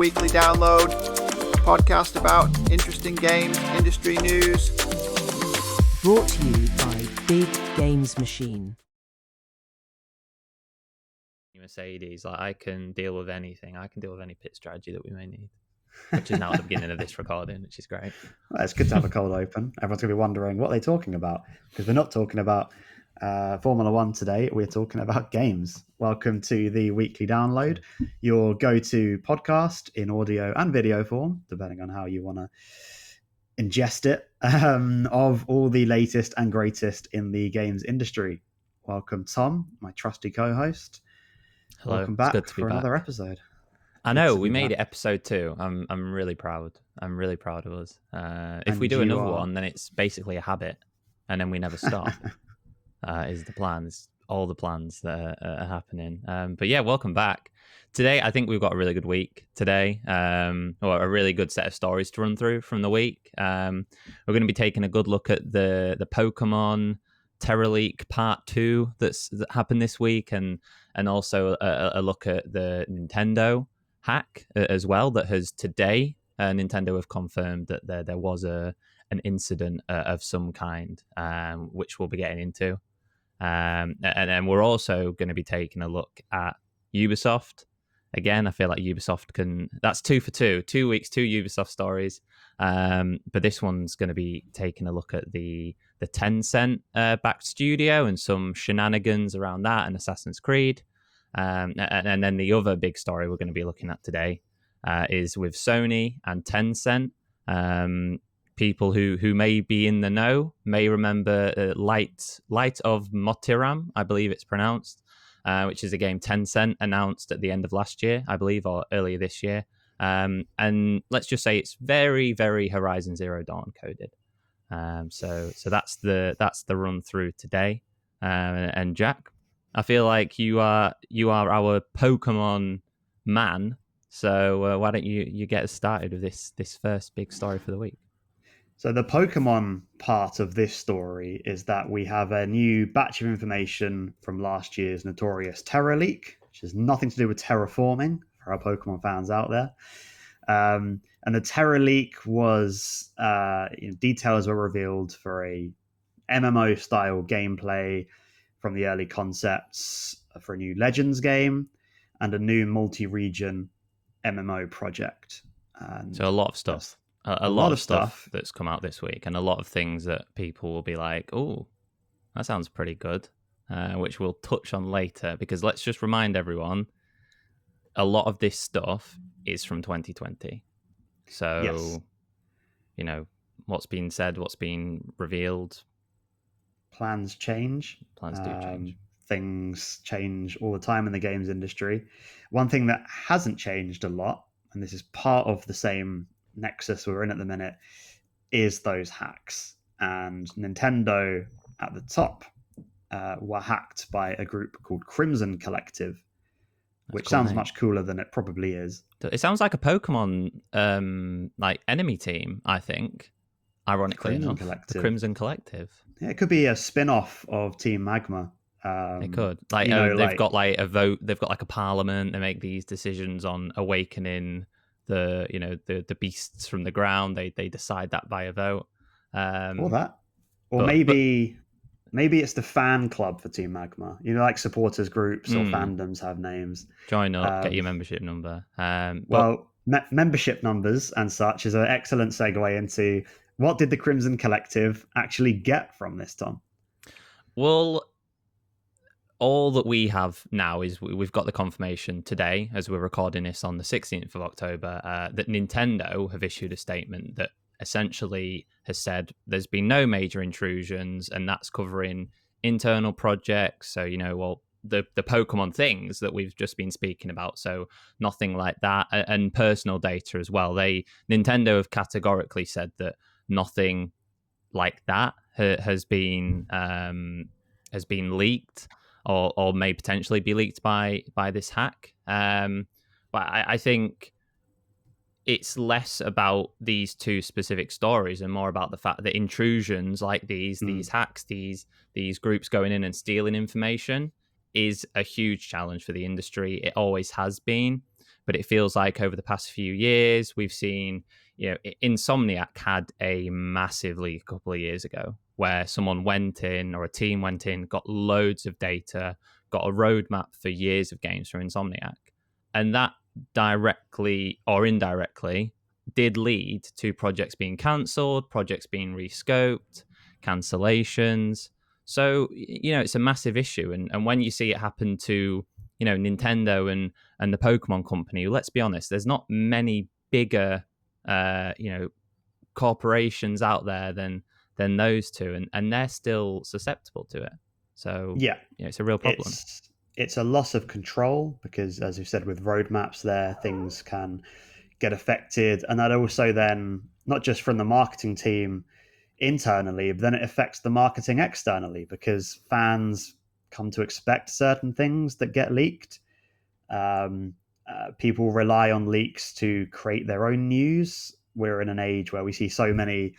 Weekly Download, a podcast about interesting games, industry news. Brought to you by Big Games Machine. Mercedes, like I can deal with anything. I can deal with any pit strategy that we may need, which is now at the beginning of this recording, which is great. Well, it's good to have a cold open. Everyone's going to be wondering what they're talking about, because we're not talking about Formula One today. We're talking about games. Welcome to the Weekly Download, your go-to podcast in audio and video form, depending on how you want to ingest it, of all the latest and greatest in the games industry. Welcome, Tom, my trusty co-host. Hello. Welcome back It's good to be for another back. episode. I know we made it episode 2. I'm really proud. I'm really proud of us. If we do another one, then it's basically a habit, and then we never stop. Is the plan? It's all the plans that are happening. But yeah, welcome back. Today, I think we've got a really good week today, or a really good set of stories to run through from the week. We're going to be taking a good look at the Pokémon Terra Leak Part 2 that happened this week, and also a look at the Nintendo hack as well that has today. Nintendo have confirmed that there was an incident of some kind, which we'll be getting into. And then we're also going to be taking a look at Ubisoft. Again, I feel like Ubisoft that's 2 for 2. 2 weeks, 2 Ubisoft stories. But this one's going to be taking a look at the Tencent-backed studio and some shenanigans around that and Assassin's Creed. And then the other big story we're going to be looking at today is with Sony and Tencent. People who may be in the know may remember Light of Motiram, I believe it's pronounced, which is a game Tencent announced at the end of last year, I believe, or earlier this year. And let's just say it's very, very Horizon Zero Dawn coded. So that's the run through today. And Jack, I feel like you are our Pokemon man. So why don't you get us started with this first big story for the week? So the Pokemon part of this story is that we have a new batch of information from last year's notorious Terra Leak, which has nothing to do with terraforming for our Pokemon fans out there. And the Terra Leak was details were revealed for a MMO style gameplay from the early concepts for a new Legends game and a new multi-region MMO project. And so a lot of stuff. A lot of stuff that's come out this week, and a lot of things that people will be like, oh, that sounds pretty good, which we'll touch on later, because let's just remind everyone, a lot of this stuff is from 2020. So, yes. What's been said, what's been revealed. Plans change. Plans do change. Things change all the time in the games industry. One thing that hasn't changed a lot, and this is part of the same nexus we're in at the minute, is those hacks. And Nintendo at the top were hacked by a group called Crimson Collective, which sounds much cooler than it probably is. It sounds like a Pokemon like enemy team, I think, ironically enough. The Crimson Collective. Yeah, it could be a spin-off of Team Magma. It could. They've got like a vote, they've got like a parliament, they make these decisions on awakening the beasts from the ground. They decide that by a vote. Maybe it's the fan club for Team Magma. Like supporters groups or fandoms have names. Join up, get your membership number. Membership numbers and such is an excellent segue into what did the Crimson Collective actually get from this, Tom? Well, all that we have now is we've got the confirmation today, as we're recording this on the 16th of October, that Nintendo have issued a statement that essentially has said there's been no major intrusions, and that's covering internal projects. So, the Pokemon things that we've just been speaking about. So nothing like that, and personal data as well. Nintendo have categorically said that nothing like that has been leaked. Or may potentially be leaked by this hack. But I think it's less about these two specific stories and more about the fact that intrusions like these hacks, these groups going in and stealing information is a huge challenge for the industry. It always has been, but it feels like over the past few years we've seen, Insomniac had a massive leak a couple of years ago where someone went in, or a team went in, got loads of data, got a roadmap for years of games from Insomniac, and that directly or indirectly did lead to projects being cancelled, projects being rescoped, cancellations. So, it's a massive issue. And when you see it happen to, Nintendo and the Pokemon company, let's be honest, there's not many bigger, corporations out there than those two. And they're still susceptible to it. So, it's a real problem. It's a loss of control because, as you said, with roadmaps there, things can get affected. And that also then, not just from the marketing team internally, but then it affects the marketing externally because fans come to expect certain things that get leaked. People rely on leaks to create their own news. We're in an age where we see so many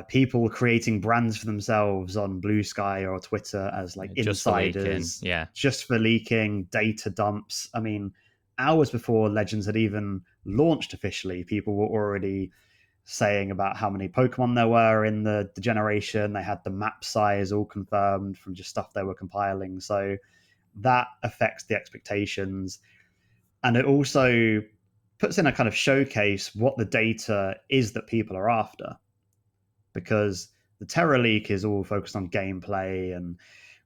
people creating brands for themselves on Blue Sky or Twitter as like just insiders, just for leaking, data dumps. I mean, hours before Legends had even launched officially, people were already saying about how many Pokemon there were in the generation. They had the map size all confirmed from just stuff they were compiling. So that affects the expectations. And it also puts in a kind of showcase what the data is that people are after. Because the Terra leak is all focused on gameplay and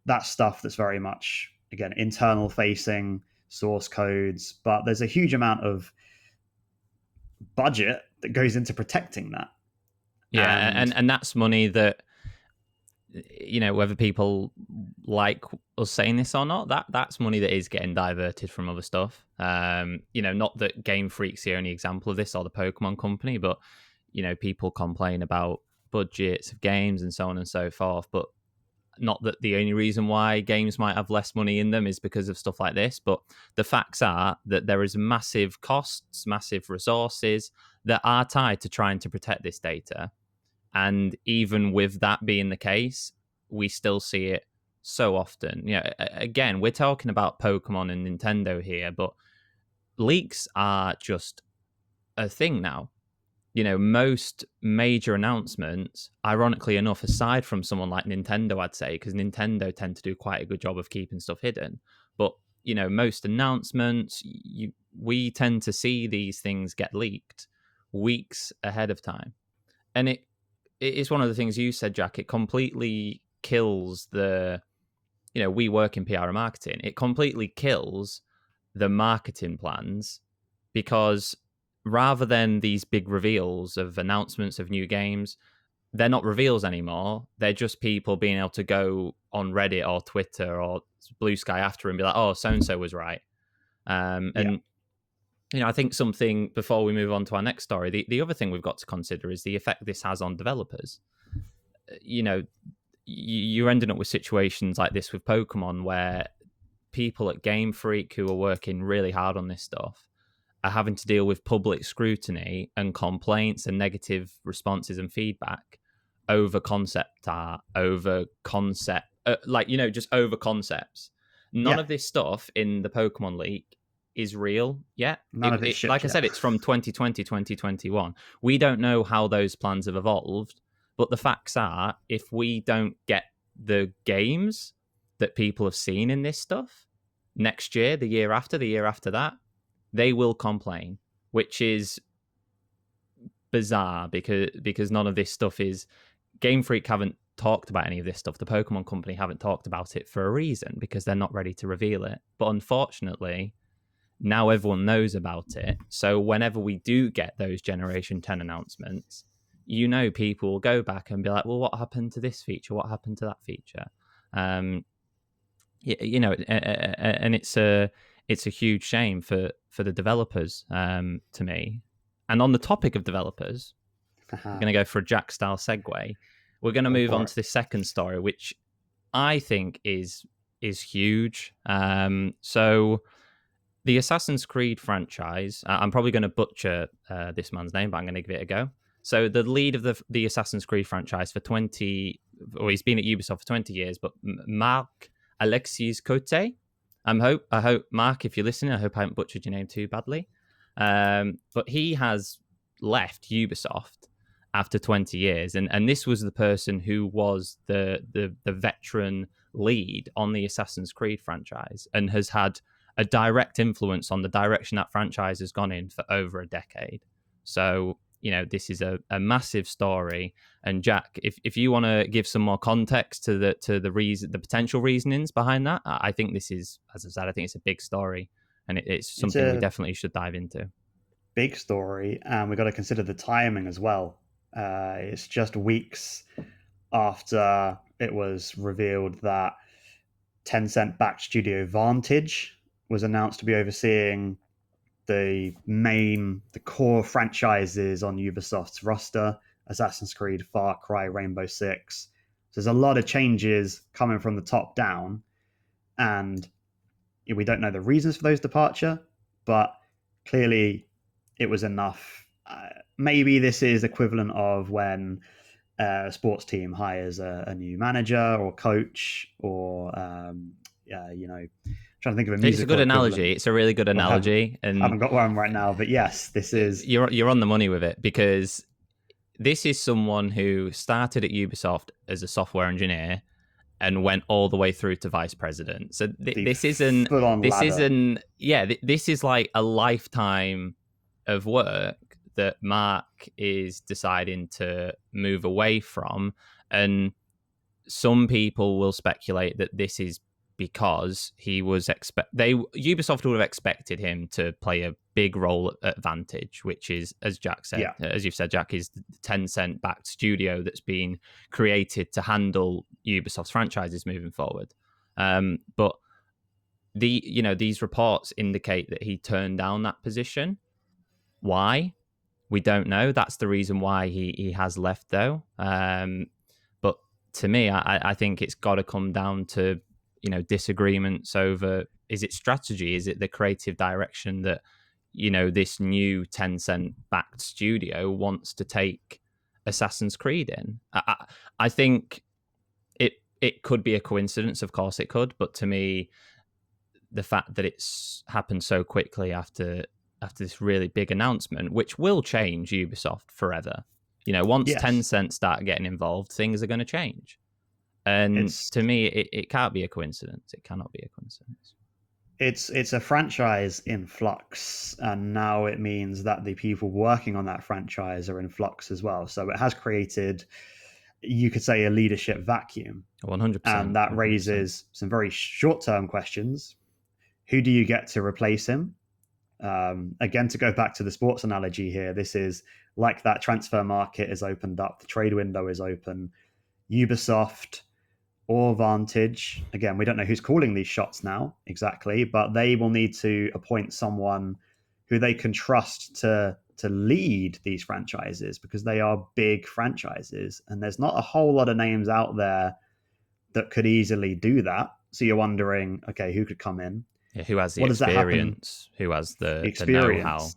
that stuff that's very much, again, internal facing, source codes. But there's a huge amount of budget that goes into protecting that. And that's money that, whether people like us saying this or not, that's money that is getting diverted from other stuff. Not that Game Freak's the only example of this or the Pokemon company, but people complain about budgets of games and so on and so forth, but not that the only reason why games might have less money in them is because of stuff like this. But the facts are that there is massive costs, massive resources that are tied to trying to protect this data. And even with that being the case, we still see it so often. Again, we're talking about Pokemon and Nintendo here, but leaks are just a thing now. Most major announcements, ironically enough, aside from someone like Nintendo, I'd say, because Nintendo tend to do quite a good job of keeping stuff hidden. But, most announcements, we tend to see these things get leaked weeks ahead of time. And it is one of the things you said, Jack. It completely kills we work in PR and marketing. It completely kills the marketing plans because rather than these big reveals of announcements of new games, they're not reveals anymore. They're just people being able to go on Reddit or Twitter or Blue Sky after and be like, oh, so-and-so was right. And I think something, before we move on to our next story, the other thing we've got to consider is the effect this has on developers. You're ending up with situations like this with Pokemon where people at Game Freak who are working really hard on this stuff are having to deal with public scrutiny and complaints and negative responses and feedback over concept art, over concept, just over concepts. None of this stuff in the Pokemon leak is real yet. None of it like I said, it's from 2020, 2021. We don't know how those plans have evolved, but the facts are, if we don't get the games that people have seen in this stuff next year, the year after that, they will complain, which is bizarre because none of this stuff is... Game Freak haven't talked about any of this stuff. The Pokemon company haven't talked about it for a reason, because they're not ready to reveal it. But unfortunately, now everyone knows about it. So whenever we do get those Generation 10 announcements, people will go back and be like, well, what happened to this feature? What happened to that feature? And it's a huge shame for the developers, to me. And on the topic of developers, I'm going to go for a Jack style segue. We're going to move on to the second story, which I think is huge. So the Assassin's Creed franchise, I'm probably going to butcher this man's name, but I'm going to give it a go. So the lead of the Assassin's Creed franchise for he's been at Ubisoft for 20 years, but Marc Alexis Cote. I hope, Mark, if you're listening, I hope I haven't butchered your name too badly. But he has left Ubisoft after 20 years. And this was the person who was the veteran lead on the Assassin's Creed franchise and has had a direct influence on the direction that franchise has gone in for over a decade. So, this is a massive story. And Jack, if you want to give some more context to the reason, the potential reasonings behind that, I think this is, as I said, I think it's a big story, and it's something we definitely should dive into. Big story, and we've got to consider the timing as well. It's just weeks after it was revealed that Tencent-backed studio Vantage was announced to be overseeing the core franchises on Ubisoft's roster: Assassin's Creed, Far Cry, Rainbow Six. So there's a lot of changes coming from the top down, and we don't know the reasons for those departure, but clearly it was enough. Maybe this is equivalent of when a sports team hires a new manager or coach, or trying to think of a musical. It's a good analogy. It's a really good analogy. I haven't got one right now, but yes, this is... You're on the money with it, because this is someone who started at Ubisoft as a software engineer and went all the way through to vice president. So this isn't like a lifetime of work that Mark is deciding to move away from. And some people will speculate that this is because he was Ubisoft would have expected him to play a big role at Vantage, which is, as Jack said, as you've said, Jack, is the Tencent-backed studio that's been created to handle Ubisoft's franchises moving forward. But these reports indicate that he turned down that position. Why? We don't know. That's the reason why he has left, though. But to me, I think it's got to come down to disagreements over, is it strategy? Is it the creative direction that this new Tencent-backed studio wants to take Assassin's Creed in? I think it could be a coincidence. Of course it could, but to me, the fact that it's happened so quickly after this really big announcement, which will change Ubisoft forever. Once Tencent start getting involved, things are going to change. And to me, it can't be a coincidence. It cannot be a coincidence. It's a franchise in flux, and now it means that the people working on that franchise are in flux as well. So it has created, you could say, a leadership vacuum. 100%. And that raises some very short-term questions. Who do you get to replace him? Again, to go back to the sports analogy here, this is like that transfer market is opened up, the trade window is open. Ubisoft or Vantage, again, we don't know who's calling these shots now exactly, but they will need to appoint someone who they can trust to lead these franchises, because they are big franchises, and there's not a whole lot of names out there that could easily do that. So you're wondering, okay, who could come in? Yeah, who has the experience? Who has the know-how?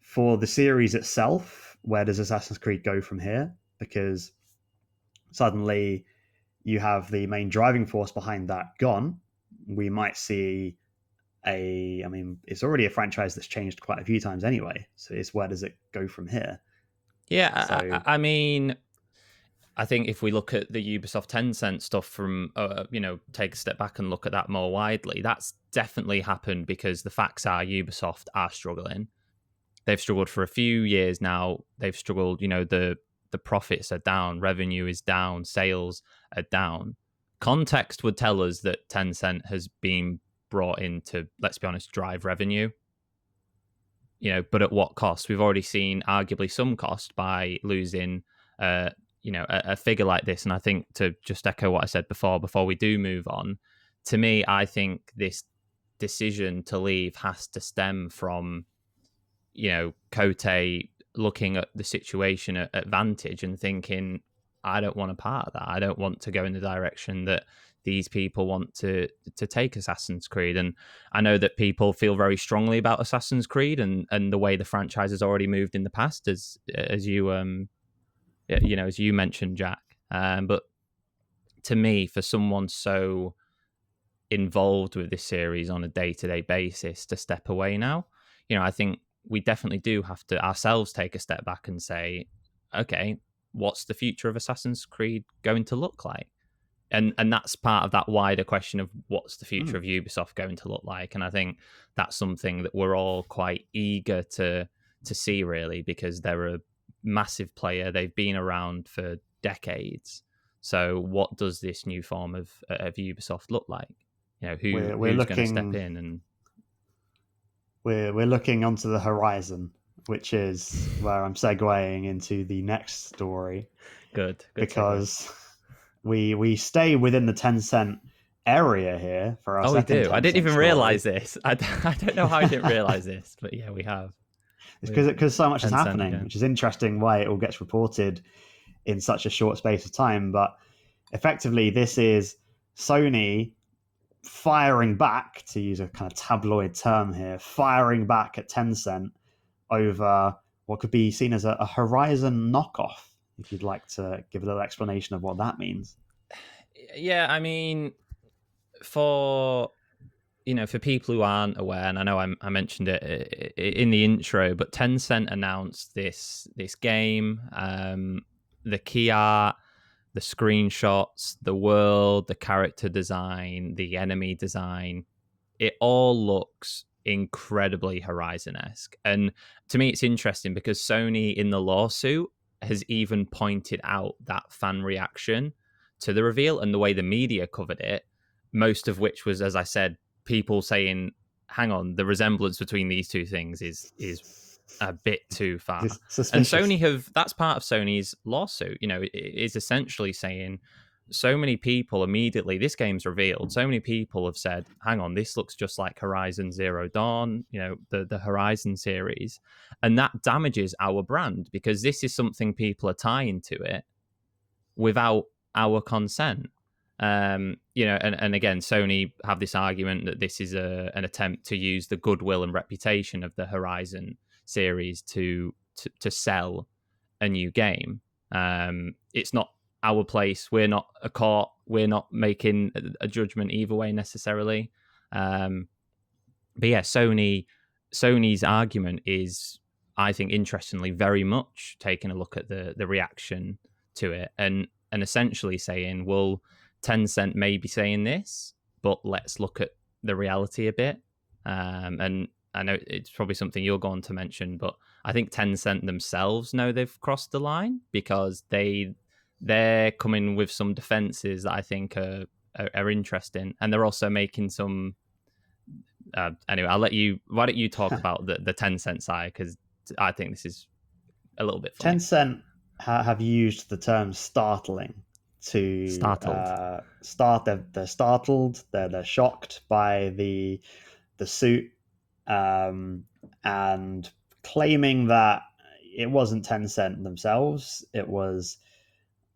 For the series itself, where does Assassin's Creed go from here? Because suddenly you have the main driving force behind that gone. We might see it's already a franchise that's changed quite a few times anyway. So it's, where does it go from here? Yeah, so, I think if we look at the Ubisoft Tencent stuff from, take a step back and look at that more widely, that's definitely happened because the facts are Ubisoft are struggling. They've struggled for a few years now. They've struggled, the profits are down, revenue is down, sales are down. Context would tell us that Tencent has been brought in to, let's be honest, drive revenue. But at what cost? We've already seen arguably some cost by losing a figure like this. And I think, to just echo what I said before we do move on, to me, I think this decision to leave has to stem from, Cote looking at the situation at Vantage and thinking, I don't want a part of that. I don't want to go in the direction that these people want to take Assassin's Creed. And I know that people feel very strongly about Assassin's Creed and the way the franchise has already moved in the past, as you as you mentioned, Jack. But to me, for someone so involved with this series on a day-to-day basis to step away now. I think we definitely do have to ourselves take a step back and say, okay, what's the future of Assassin's Creed going to look like? And that's part of that wider question of what's the future of Ubisoft going to look like. And I think that's something that we're all quite eager to see, really, because they're a massive player. They've been around for decades. So what does this new form of Ubisoft look like? Who's going to step in? And we're looking onto the horizon, which is where I'm segueing into the next story. Good because we stay within the Tencent area here for our second. We do. Tencent I didn't even story. realize this. I don't know how I didn't realize this, but yeah, we have. It's because so much is happening, again. Which is interesting why it all gets reported in such a short space of time. But effectively, this is Sony firing back, to use a kind of tabloid term here, firing back at Tencent over what could be seen as a Horizon knockoff. If you'd like to give a little explanation of what that means. Yeah, I mean, for people who aren't aware, and I know I mentioned it in the intro, but Tencent announced this game, the key art, the screenshots, the world, the character design, the enemy design. It all looks incredibly Horizon-esque. And to me, it's interesting because Sony in the lawsuit has even pointed out that fan reaction to the reveal and the way the media covered it, most of which was, as I said, people saying, hang on, the resemblance between these two things is a bit too far. And Sony that's part of Sony's lawsuit. It is essentially saying so many people immediately, this game's revealed, so many people have said, hang on, this looks just like Horizon Zero Dawn, the Horizon series. And that damages our brand because this is something people are tying to it without our consent. And again, Sony have this argument that this is an attempt to use the goodwill and reputation of the Horizon series to sell a new game. It's not our place. We're not a court. We're not making a judgment either way necessarily. But yeah, Sony's argument is, I think, interestingly, very much taking a look at the reaction to it and essentially saying, well, Tencent may be saying this, but let's look at the reality a bit. And I know it's probably something you're going to mention, but I think Tencent themselves know they've crossed the line because they're coming with some defenses that I think are interesting, and they're also making some. Anyway, why don't you talk about the Tencent side, because I think this is a little bit funny. Tencent have used the term startling to they're startled, they're shocked by the suit, and claiming that it wasn't Tencent themselves, it was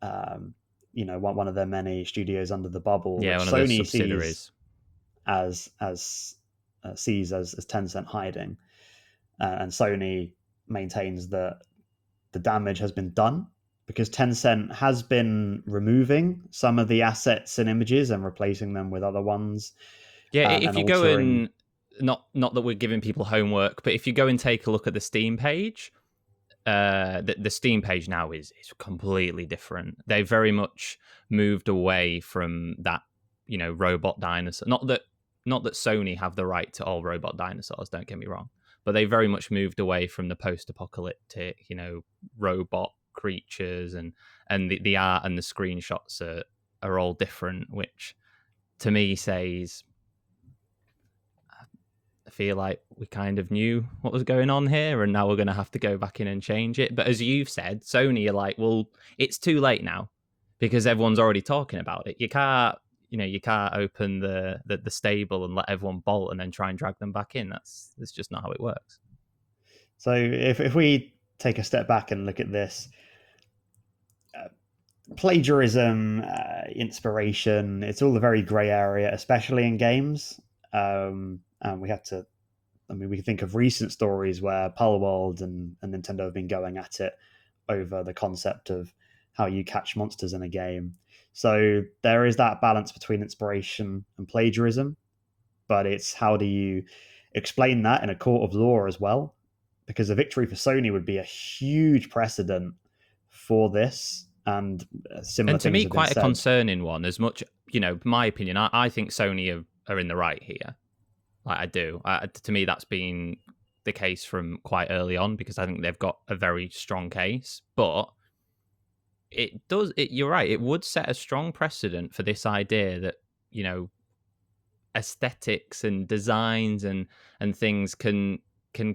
one of their many studios under the bubble, yeah, which one of Sony the subsidiaries sees as Tencent hiding, and Sony maintains that the damage has been done because Tencent has been removing some of the assets and images and replacing them with other ones. Yeah, if you go and not that we're giving people homework, but if you go and take a look at the Steam page, the Steam page now is completely different. They very much moved away from that, robot dinosaur. Not that Sony have the right to all robot dinosaurs, don't get me wrong, but they very much moved away from the post-apocalyptic, robot creatures, and the art and the screenshots are all different, which to me says, I feel like we kind of knew what was going on here, and now we're going to have to go back in and change it. But as you've said, Sony are like, well, it's too late now because everyone's already talking about it. You can't open the stable and let everyone bolt and then try and drag them back in. That's just not how it works. So if we take a step back and look at this, plagiarism, inspiration, it's all a very grey area, especially in games. And we have to, we can think of recent stories where Palworld and Nintendo have been going at it over the concept of how you catch monsters in a game. So there is that balance between inspiration and plagiarism, but it's how do you explain that in a court of law as well? Because a victory for Sony would be a huge precedent for this, and similar And to things me, have been quite a said. concerning one. As much, my opinion, I think Sony are in the right here. Like, I do. To me, that's been the case from quite early on, because I think they've got a very strong case. But you're right, it would set a strong precedent for this idea that, aesthetics and designs and things can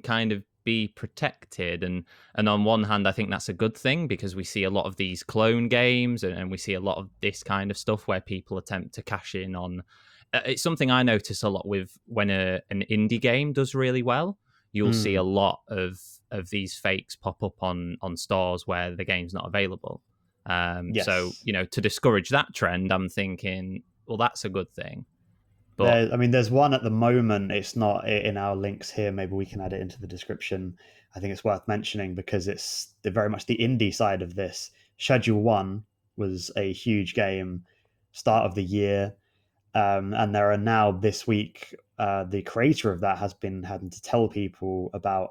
kind of be protected, and on one hand I think that's a good thing, because we see a lot of these clone games, and we see a lot of this kind of stuff where people attempt to cash in on it's something I notice a lot with when an indie game does really well. You'll see a lot of these fakes pop up on stores where the game's not available. Yes. So, to discourage that trend, I'm thinking, well, that's a good thing. But there's one at the moment. It's not in our links here. Maybe we can add it into the description. I think it's worth mentioning because it's very much the indie side of this. Schedule 1 was a huge game, start of the year. And there are now this week, the creator of that has been having to tell people about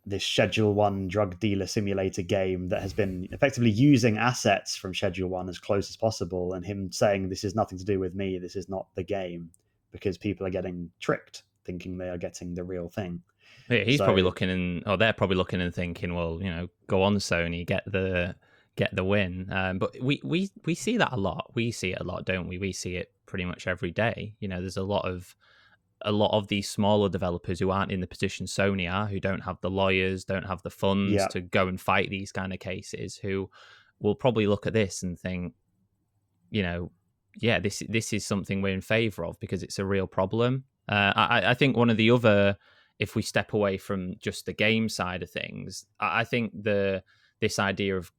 this Schedule 1 drug dealer simulator game that has been effectively using assets from Schedule 1 as close as possible, and him saying, this is nothing to do with me, this is not the game, because people are getting tricked, thinking they are getting the real thing. yeah, he's probably looking they're probably looking and thinking, well, go on, Sony, get the win. But we see that a lot. We see it a lot, don't we? We see it pretty much every day. There's a lot of these smaller developers who aren't in the position Sony are, who don't have the lawyers, don't have the funds to go and fight these kind of cases, who will probably look at this and think, this is something we're in favor of because it's a real problem. I think one of the other, if we step away from just the game side of things, I think this idea of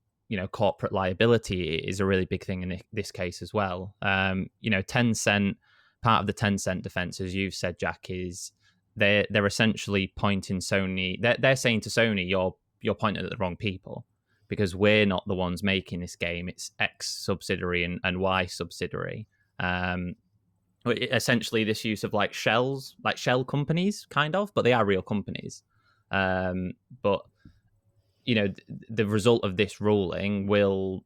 corporate liability is a really big thing in this case as well. Tencent, part of the Tencent defense, as you've said, Jack, is they're essentially pointing Sony. They're saying to Sony, you're pointing at the wrong people, because we're not the ones making this game. It's X subsidiary and Y subsidiary. Essentially, this use of like shell companies, kind of, but they are real companies. But the result of this ruling will.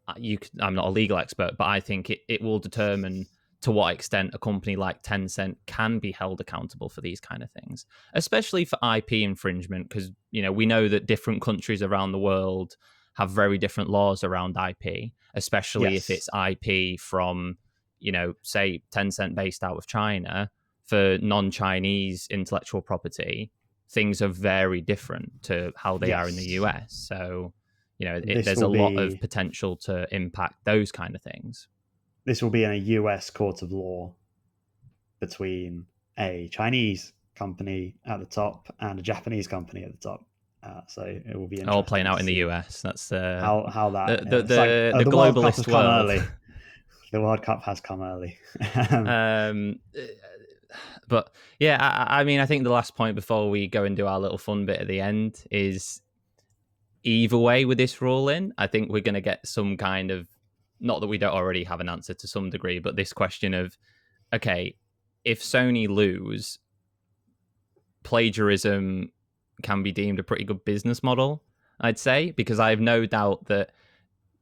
I'm not a legal expert, but I think it will determine to what extent a company like Tencent can be held accountable for these kind of things, especially for IP infringement, because we know that different countries around the world have very different laws around IP, especially if it's IP from say Tencent based out of China. For non-Chinese intellectual property, things are very different to how they are in the US. So there's a lot of potential to impact those kind of things. This will be in a US court of law between a Chinese company at the top and a Japanese company at the top. So it will be interesting. All playing out in the US. That's how that the globalist world. Early. The World Cup has come early. But yeah, I think the last point before we go and do our little fun bit at the end is, either way with this ruling, I think we're going to get some kind of, not that we don't already have an answer to some degree, but this question of, okay, if Sony lose, plagiarism can be deemed a pretty good business model, I'd say, because I have no doubt that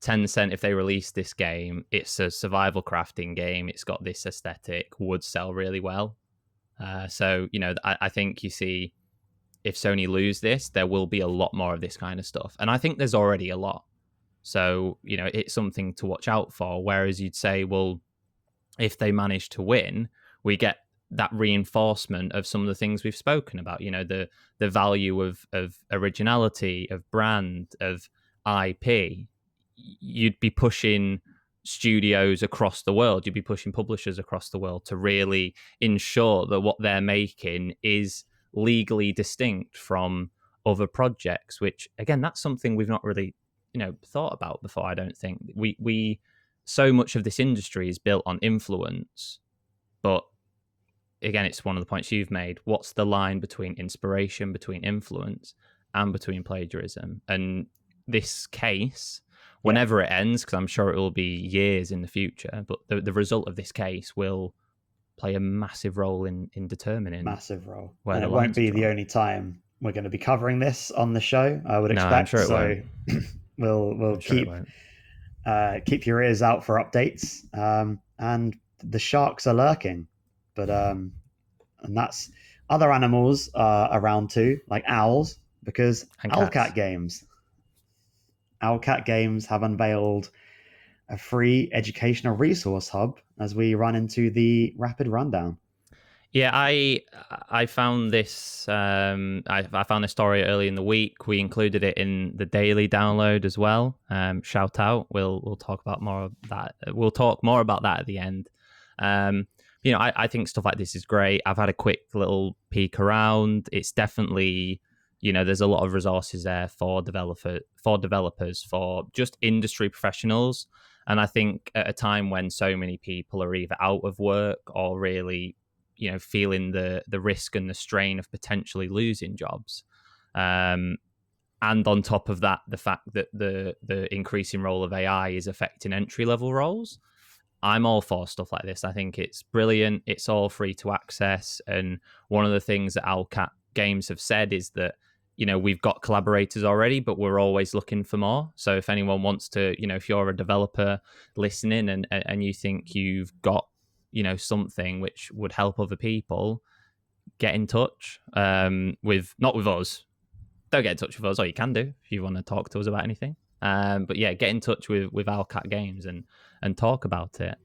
Tencent, if they release this game, it's a survival crafting game, it's got this aesthetic, would sell really well. So, I think you see, if Sony lose this, there will be a lot more of this kind of stuff. And I think there's already a lot. So, it's something to watch out for. Whereas you'd say, well, if they manage to win, we get that reinforcement of some of the things we've spoken about, the value of originality, of brand, of IP. You'd be pushing studios across the world, you'd be pushing publishers across the world to really ensure that what they're making is legally distinct from other projects, which again, that's something we've not really thought about before. I don't think we so much of this industry is built on influence, but again, it's one of the points you've made. What's the line between inspiration, between influence, and between plagiarism? And this case whenever it ends, because I'm sure it will be years in the future. But the result of this case will play a massive role in determining massive role. Where and the it won't be lines the drawn. only time we're going to be covering this on the show, I would No, expect. I'm sure it so we'll I'm sure it won't. keep your ears out for updates. And the sharks are lurking, but and that's other animals are around too, like owls, because And cats. Owlcat Games have unveiled a free educational resource hub as we run into the rapid rundown. Yeah, I found this. I found this story early in the week. We included it in the daily download as well. Shout out. We'll talk about more of that. We'll talk more about that at the end. I think stuff like this is great. I've had a quick little peek around. It's definitely, there's a lot of resources there for developers, for just industry professionals. And I think at a time when so many people are either out of work or really feeling the risk and the strain of potentially losing jobs. And on top of that, the fact that the increasing role of AI is affecting entry-level roles. I'm all for stuff like this. I think it's brilliant. It's all free to access. And one of the things that Owlcat Games have said is that, we've got collaborators already, but we're always looking for more. So if anyone wants to, if you're a developer listening and you think you've got something which would help other people, get in touch not with us. Don't get in touch with us, or you can do if you want to talk to us about anything. But yeah, get in touch with Owlcat Games and talk about it.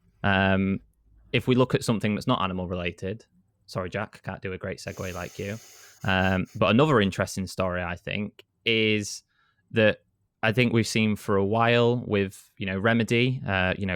If we look at something that's not animal related, sorry Jack, can't do a great segue like you. But another interesting story, I think, is that I think we've seen for a while with Remedy,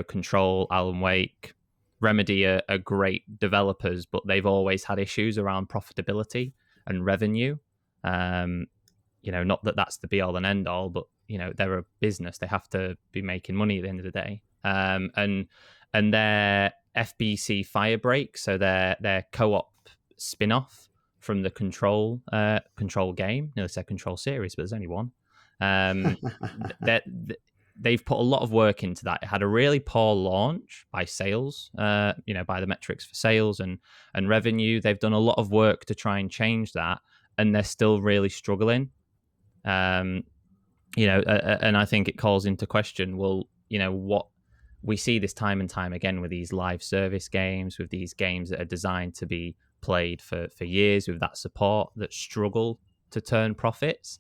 Control, Alan Wake. Remedy are great developers, but they've always had issues around profitability and revenue. Not that that's the be all and end all, but they're a business; they have to be making money at the end of the day. And their FBC Firebreak, so their co-op spin-off from the Control game. Nearly said Control series, but there's only one. They've put a lot of work into that. It had a really poor launch by sales, by the metrics for sales and revenue. They've done a lot of work to try and change that, and they're still really struggling. And I think it calls into question, well, what we see this time and time again with these live service games, with these games that are designed to be played for years with that support, that struggle to turn profits.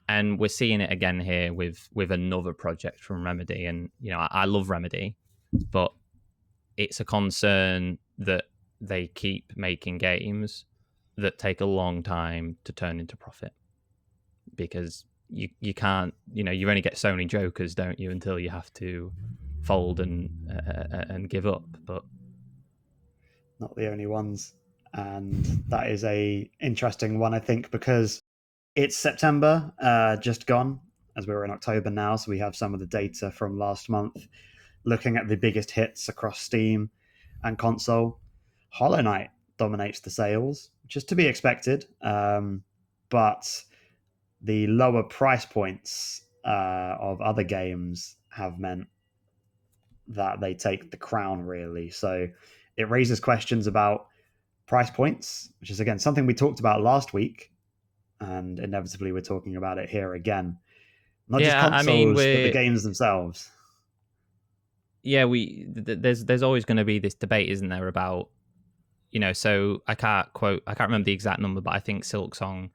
And we're seeing it again here with another project from Remedy. And, I love Remedy, but it's a concern that they keep making games that take a long time to turn into profit. Because you can't, you only get so many jokers, don't you, until you have to fold and give up. But not the only ones. And that is a interesting one, I think, because it's September, just gone, as we're in October now, so we have some of the data from last month looking at the biggest hits across Steam and console. Hollow Knight dominates the sales, which is to be expected, but the lower price points of other games have meant that they take the crown, really. So it raises questions about price points, which is, again, something we talked about last week, and inevitably we're talking about it here again. Not just consoles, but the games themselves. Yeah, there's always going to be this debate, isn't there, about, so I can't remember the exact number, but I think Silksong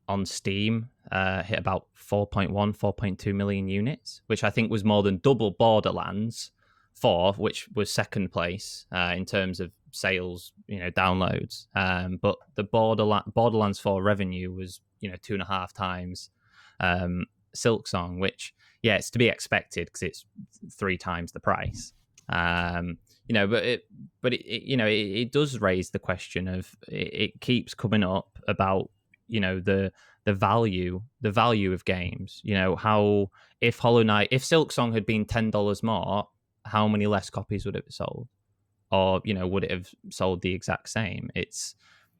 on Steam hit about 4.2 million units, which I think was more than double Borderlands 4, which was second place in terms of sales, downloads. But the Borderlands 4 revenue was, 2.5 times Silksong, which, yeah, it's to be expected because it's 3 times the price. But it does raise the question of, it keeps coming up about, the value of games. How, if Hollow Knight, if Silksong had been $10 more, how many less copies would it have sold? Or, would it have sold the exact same?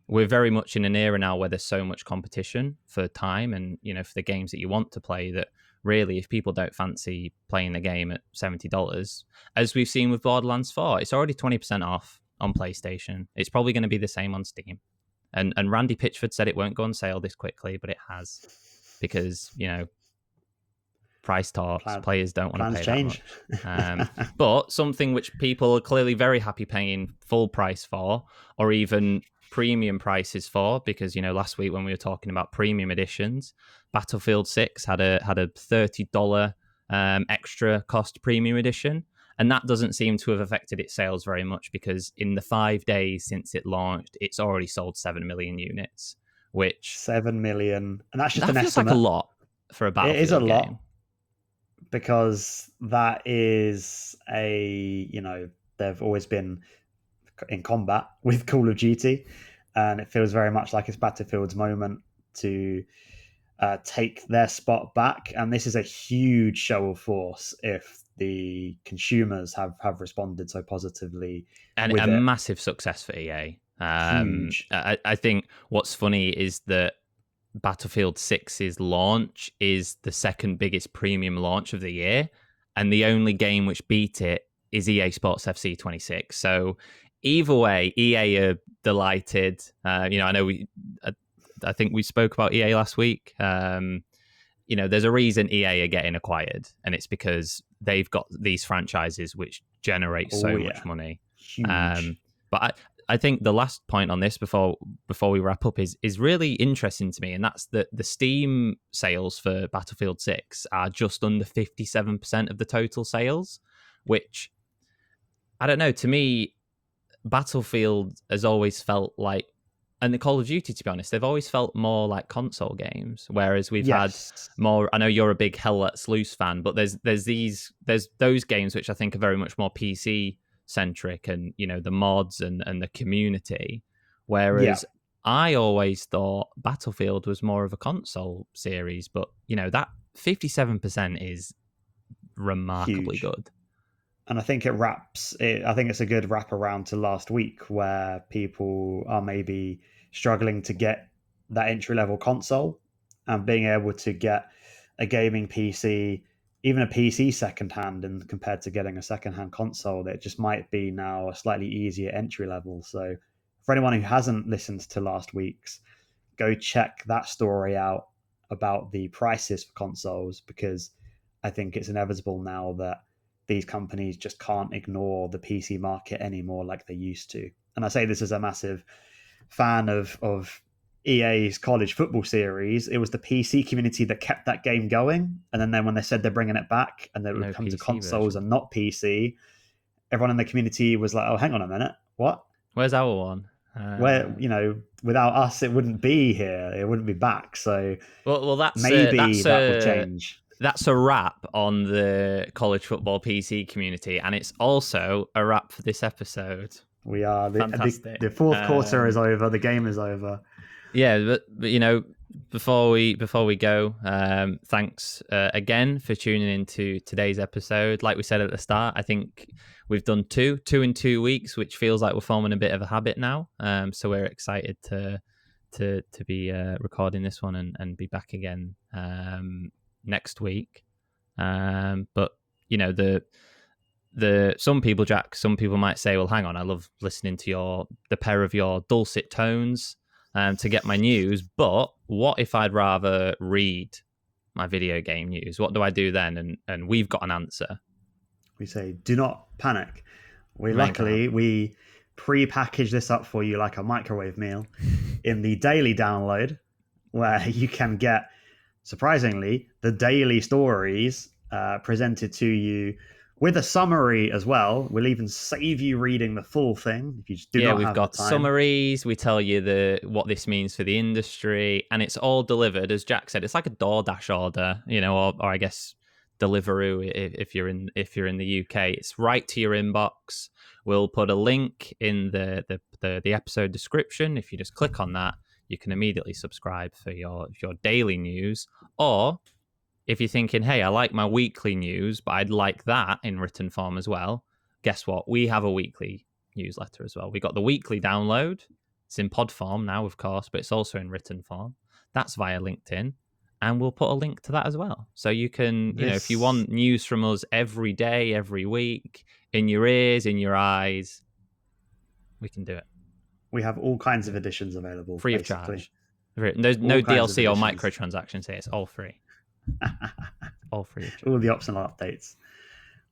We're very much in an era now where there's so much competition for time and, for the games that you want to play, that really, if people don't fancy playing the game at $70, as we've seen with Borderlands 4, it's already 20% off on PlayStation. It's probably going to be the same on Steam. And Randy Pitchford said it won't go on sale this quickly, but it has, because, price talks, players don't want to pay change. that much. But something which people are clearly very happy paying full price for, or even premium prices for, because last week when we were talking about premium editions, Battlefield 6 had a $30 extra cost premium edition, and that doesn't seem to have affected its sales very much, because in the 5 days since it launched, it's already sold 7 million units, which 7 million, and that's just an feels estimate. Like a lot for a Battlefield game. It is a game. lot, because that is they've always been in combat with Call of Duty, and it feels very much like it's Battlefield's moment to take their spot back. And this is a huge show of force if the consumers have responded so positively, and a massive success for EA. Huge. I think what's funny is that Battlefield 6's launch is the second biggest premium launch of the year, and the only game which beat it is EA Sports FC 26. So either way, EA are delighted. I know I think we spoke about EA last week. There's a reason EA are getting acquired, and it's because they've got these franchises which generate so much money. Huge. But I think the last point on this before we wrap up is really interesting to me, and that's that the Steam sales for Battlefield 6 are just under 57% of the total sales, which, I don't know, to me, Battlefield has always felt like, and the Call of Duty, to be honest, they've always felt more like console games, whereas we've had more. I know you're a big Hell Let's Loose fan, but there's those games which I think are very much more PC centric, and the mods and the community, whereas I always thought Battlefield was more of a console series. But that 57% is remarkably good. And I think I think it's a good wrap around to last week, where people are maybe struggling to get that entry-level console, and being able to get a gaming PC, even a PC secondhand, and compared to getting a secondhand console, that just might be now a slightly easier entry level. So for anyone who hasn't listened to last week's, go check that story out about the prices for consoles, because I think it's inevitable now that these companies just can't ignore the PC market anymore like they used to. And I say this as a massive fan of EA's college football series. It was the PC community that kept that game going. And then when they said they're bringing it back, and then it would come to consoles and not PC, everyone in the community was like, oh, hang on a minute. What? Where's our one? Where, without us, it wouldn't be here. It wouldn't be back. So well, that will change. That's a wrap on the college football PC community, and it's also a wrap for this episode. We are. The fourth quarter is over. The game is over. Yeah, but before we go, thanks again for tuning into today's episode. Like we said at the start, I think we've done two in 2 weeks, which feels like we're forming a bit of a habit now. So we're excited to be recording this one and be back again next week. But the some people might say, well, hang on, I love listening to the pair of your dulcet tones to get my news, but what if I'd rather read my video game news? What do I do then? And we've got an answer. We say, do not panic. We pre-package this up for you like a microwave meal in the daily download, where you can get, surprisingly, the daily stories presented to you with a summary as well. We'll even save you reading the full thing if you just do not have the time. Yeah, we've got summaries. We tell you what this means for the industry, and it's all delivered, as Jack said. It's like a DoorDash order, or I guess Deliveroo if you're in the UK. It's right to your inbox. We'll put a link in the episode description. If you just click on that, you can immediately subscribe for your daily news. Or if you're thinking, hey, I like my weekly news, but I'd like that in written form as well, guess what? We have a weekly newsletter as well. We got the weekly download. It's in pod form now, of course, but it's also in written form. That's via LinkedIn. and we'll put a link to that as well. So you can, if you want news from us every day, every week, in your ears, in your eyes, we can do it. We have all kinds of editions available. Free basically. of charge. There's no DLC or microtransactions here. It's all free. All free of charge. All the optional updates.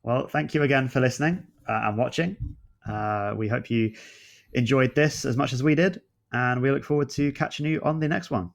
Well, thank you again for listening and watching. We hope you enjoyed this as much as we did, and we look forward to catching you on the next one.